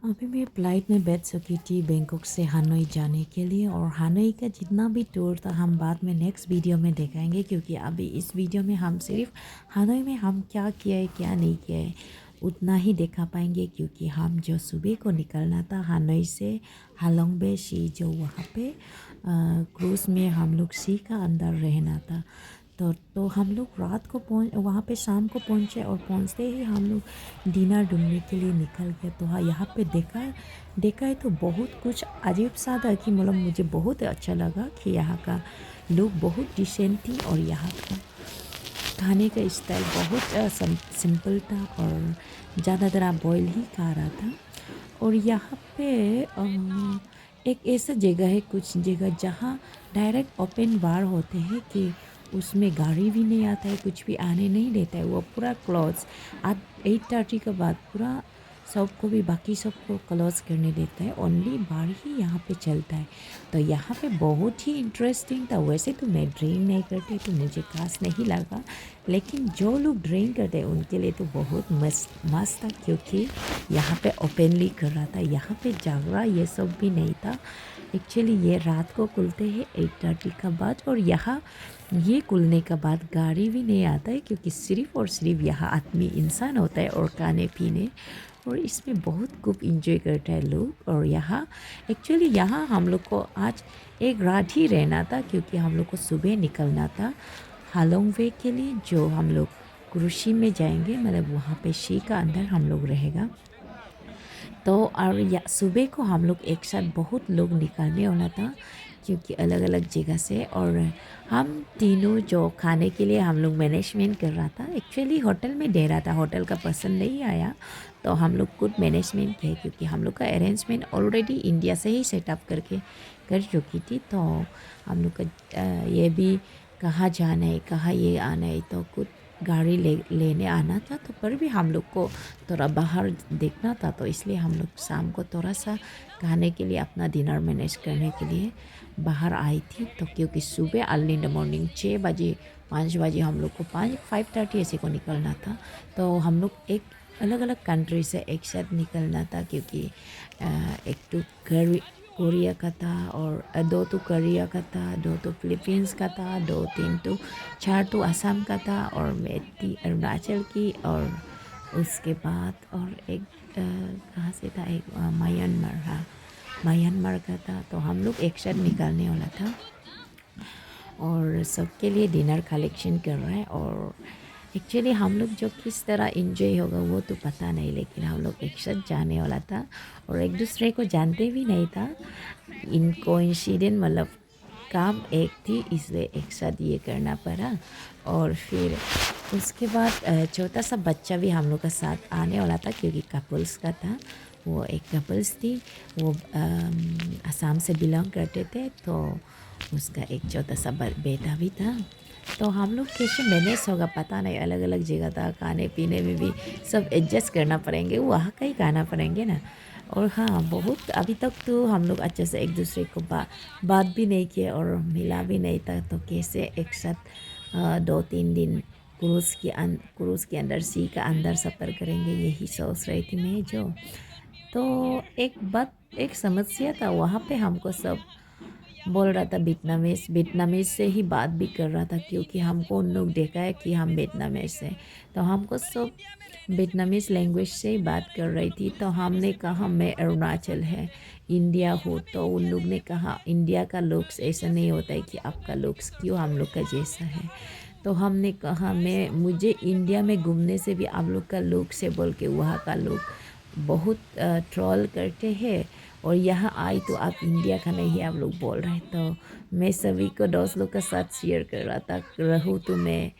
अभी मैं फ्लाइट में बैठ चुकी थी बैंकॉक से हनोई जाने के लिए। और हनोई का जितना भी टूर था हम बाद में नेक्स्ट वीडियो में दिखाएंगे, क्योंकि अभी इस वीडियो में हम सिर्फ हनोई में हम क्या किया है क्या नहीं किया है उतना ही दिखा पाएंगे। क्योंकि हम जो सुबह को निकलना था हनोई से हालोंग बे सी, जो वहाँ पे क्रूज़ में हम लोग सी का अंदर रहना था। तो हम लोग रात को पहुँच वहाँ पे शाम को पहुँचे और पहुँचते ही हम लोग डिनर ढूंढने के लिए निकल गए। तो हाँ, यहाँ पे देखा है तो बहुत कुछ अजीब सा था कि मतलब मुझे बहुत अच्छा लगा कि यहाँ का लोग बहुत डिसेंट थी और यहाँ का खाने का स्टाइल बहुत सिंपल था और ज़्यादातर आप बॉयल ही खा रहा था। और यहाँ पे एक ऐसा जगह है, कुछ जगह जहाँ डायरेक्ट ओपन बार होते हैं कि उसमें गाड़ी भी नहीं आता है, कुछ भी आने नहीं देता है, वो पूरा क्लोज। आप 8:30 के बाद पूरा सबको भी बाकी सबको क्लोज करने देता है, ओनली बार ही यहाँ पे चलता है। तो यहाँ पे बहुत ही इंटरेस्टिंग था। वैसे तो मैं ड्रिंक नहीं करती तो मुझे खास नहीं लगा, लेकिन जो लोग ड्रिंक करते हैं उनके लिए तो बहुत मस्त मस्त था, क्योंकि यहाँ पे ओपनली कर रहा था। यहाँ पे जागरा ये सब भी नहीं था। एक्चुअली ये रात को खुलते हैं 8:30 का बाद, और यहाँ ये खुलने का बाद गाड़ी भी नहीं आता है, क्योंकि सिर्फ और सिर्फ यहाँ आदमी इंसान होता है और खाने पीने। और इसमें बहुत खूब इंजॉय करता है लोग। और यहाँ एक्चुअली यहाँ हम लोग को आज एक रात ही रहना था, क्योंकि हम लोग को सुबह निकलना था हालोंग वे के लिए, जो हम लोग क्रूशी में जाएंगे, मतलब वहाँ पे शी का अंदर हम लोग रहेगा। तो और या सुबह को हम लोग एक साथ बहुत लोग निकलने वाला था, क्योंकि अलग अलग जगह से। और हम तीनों जो खाने के लिए हम लोग मैनेजमेंट कर रहा था, एक्चुअली होटल में दे रहा था, होटल का पसंद नहीं आया तो हम लोग खुद मैनेजमेंट किए, क्योंकि हम लोग का अरेंजमेंट ऑलरेडी इंडिया से ही सेटअप करके कर चुकी थी। तो हम लोग का ये भी कहाँ जाना है कहाँ ये आना है तो खुद गाड़ी लेने आना था। तो पर भी हम लोग को थोड़ा बाहर देखना था, तो इसलिए हम लोग शाम को थोड़ा सा खाने के लिए अपना डिनर मैनेज करने के लिए बाहर आई थी। तो क्योंकि सुबह अर्ली इन द मॉर्निंग 6 बजे 5 बजे हम लोग को 5:30 ऐसे को निकलना था। तो हम लोग एक अलग अलग कंट्री से एक साथ निकलना था, क्योंकि एक तो कोरिया का था, और दो तो कोरिया का था, दो तो फिलीपींस का था, दो तीन तो चार तो असम का था, और मैं थी अरुणाचल की। और उसके बाद और एक कहाँ से था, एक म्यांमार, हाँ म्यांमार का था। तो हम लोग एक साथ निकलने वाला था और सबके लिए डिनर कलेक्शन कर रहा है। और एक्चुअली हम लोग जो किस तरह इंजॉय होगा वो तो पता नहीं, लेकिन हम लोग एक साथ जाने वाला था और एक दूसरे को जानते भी नहीं था। इन कोइंसिडेंट मतलब काम एक थी, इसलिए एक साथ ये करना पड़ा। और फिर उसके बाद छोटा सा बच्चा भी हम लोग का साथ आने वाला था, क्योंकि कपल्स का था। वो एक कपल्स थी, वो असम से बिलोंग करते थे, तो उसका एक छोटा सा बेटा भी था। तो हम लोग कैसे मैनेज होगा पता नहीं, अलग अलग जगह था, खाने पीने में भी सब एडजस्ट करना पड़ेंगे, वहाँ का ही खाना पड़ेंगे ना। और हाँ, बहुत अभी तक तो हम लोग अच्छे से एक दूसरे को बात भी नहीं किए और मिला भी नहीं था। तो कैसे एक साथ 2-3 दिन क्रूज़ के अंदर सी का अंदर सफ़र करेंगे, यही सोच रही थी मैं जो। तो एक समस्या था वहाँ पे, हमको सब बोल रहा था वियतनामीज से ही बात भी कर रहा था, क्योंकि हमको उन लोग देखा है कि हम वियतनामीज से। तो हमको सब वियतनामीज लैंग्वेज से ही बात कर रही थी। तो हमने कहा मैं अरुणाचल है इंडिया हूँ, तो उन लोग ने कहा इंडिया का लुक्स ऐसा नहीं होता है कि आपका लुक्स क्यों हम लोग का जैसा है। तो हमने कहा मुझे इंडिया में घूमने से भी आप लोग का लुक से बोल के वहाँ का लोग बहुत ट्रोल करते हैं, और यहाँ आई तो आप इंडिया का नहीं आप लोग बोल रहे हैं। तो मैं सभी को दोस्त लोग के साथ शेयर कर रहा था, रहूँ तो मैं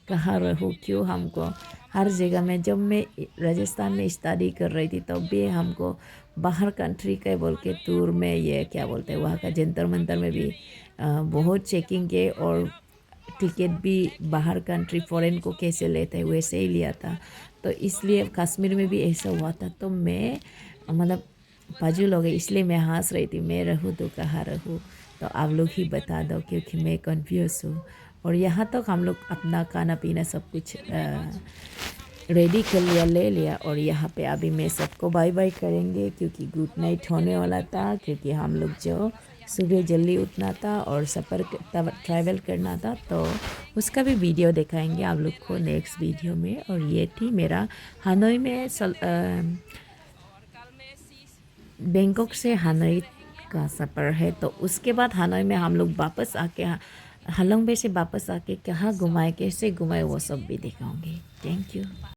कहाँ रहूँ, क्यों हमको हर जगह में। जब मैं राजस्थान में स्टडी कर रही थी तब भी हमको बाहर कंट्री का बोल के टूर में ये क्या बोलते हैं वहाँ का जंतर मंतर में भी बहुत चेकिंग के, और टिकट भी बाहर कंट्री फॉरेन को कैसे लेते हैं वैसे ही लिया था। तो इसलिए कश्मीर में भी ऐसा हुआ था। तो मैं मतलब पाजुल हो गई, इसलिए मैं हंस रही थी, मैं रहूँ तो कहाँ रहूँ, तो आप लोग ही बता दो, क्योंकि मैं कंफ्यूज हूँ। और यहाँ तक हम लोग अपना खाना पीना सब कुछ रेडी कर लिया, ले लिया। और यहाँ पे अभी मैं सबको बाय बाय करेंगे क्योंकि गुड नाइट होने वाला था, क्योंकि हम लोग जो सुबह जल्दी उठना था और सफ़र ट्रैवल करना था, तो उसका भी वीडियो दिखाएंगे आप लोग को नेक्स्ट वीडियो में। और ये थी मेरा हनोई में बैंकॉक से हनोई का सफ़र है। तो उसके बाद हनोई में हम लोग वापस आके हलोंग बे से वापस आके कहाँ घुमाए, कैसे घुमाए, वो सब भी दिखाऊंगी। Thank you.